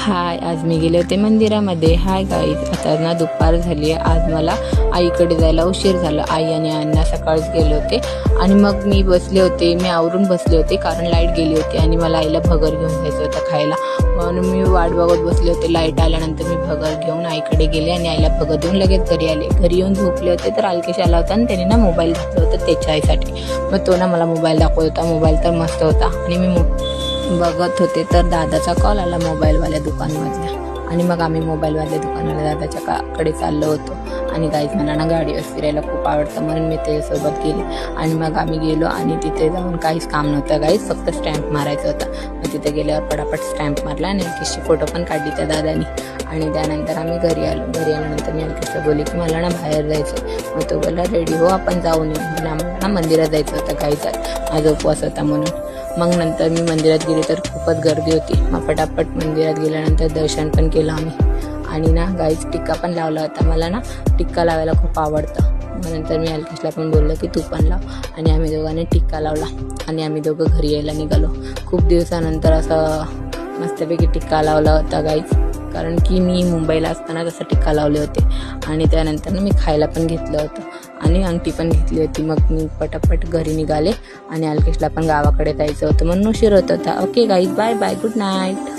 हाय, आज मी गेले होते मंदिरामध्ये. हाय गाईज, आता ना दुपार झाली आहे. आज मला आईकडे जायला उशीर झाला. आई आणि अण्णा सकाळीच गेले होते आणि मग मी आवरून बसले होते कारण लाईट गेली होती आणि मला आईला भगर घेऊन जायचं होतं खायला. म्हणून मी वाट बघत बसले होते. लाईट आल्यानंतर मी भगर घेऊन आईकडे गेले आणि आईला भगर देऊन लगेच घरी आले. घरी येऊन झोपले होते तर अलकेश आला होता आणि त्याने ना मोबाईल घेतला होता त्याच्या आईसाठी. मग तो ना मला मोबाईल दाखवत होता. मोबाईल तर मस्त होता आणि मी बघत होते तर दादाचा कॉल आला मोबाईलवाल्या दुकानमधल्या आणि मग आम्ही मोबाईलवाल्या दुकानाला दादाच्या कडे चाललो होतो. आणि गाईज मला ना गाडीवर फिरायला खूप आवडतं म्हणून मी त्याच्यासोबत गेले आणि मग आम्ही गेलो आणि तिथे जाऊन काहीच काम नव्हतं गाईज, फक्त स्टॅम्प मारायचं होतं. मग तिथे गेल्यावर पटापट स्टॅम्प मारला आणि अलकेशची फोटो पण काढली त्या दादानी. आणि त्यानंतर आम्ही घरी आल्यानंतर मी अलकेशला बोलले की मला ना बाहेर जायचं. मग तो बोलला रेडी हो, आपण जाऊन येऊ. म्हणजे आम्हाला ना मंदिरात जायचं होतं गाईज, माझा उपवास होता म्हणून. मग नंतर मी मंदिरात गेले तर खूपच गर्दी होती. मग फटाफट मंदिरात गेल्यानंतर दर्शन पण केलं आम्ही आणि ना गाईज टिक्का पण लावला होता. मला ना टिक्का लावायला खूप आवडतं. मग नंतर मी अलकेशला पण बोललो की तू पण लाव आणि आम्ही दोघांनी टिक्का लावला आणि आम्ही दोघं घरी यायला निघालो. खूप दिवसानंतर असं मस्तपैकी टिक्का लावला होता गाईज, कारण की मी मुंबईला असताना तसं टिक्का लावले होते. आणि त्यानंतर मी खायला पण घेतलं होतं आणि अंगठी पण घेतली होती. मग मी पटापट घरी निघाले आणि अलकेशला पण गावाकडे जायचं होतं म्हणून उशीर होत होता. Okay guys, bye bye, good night.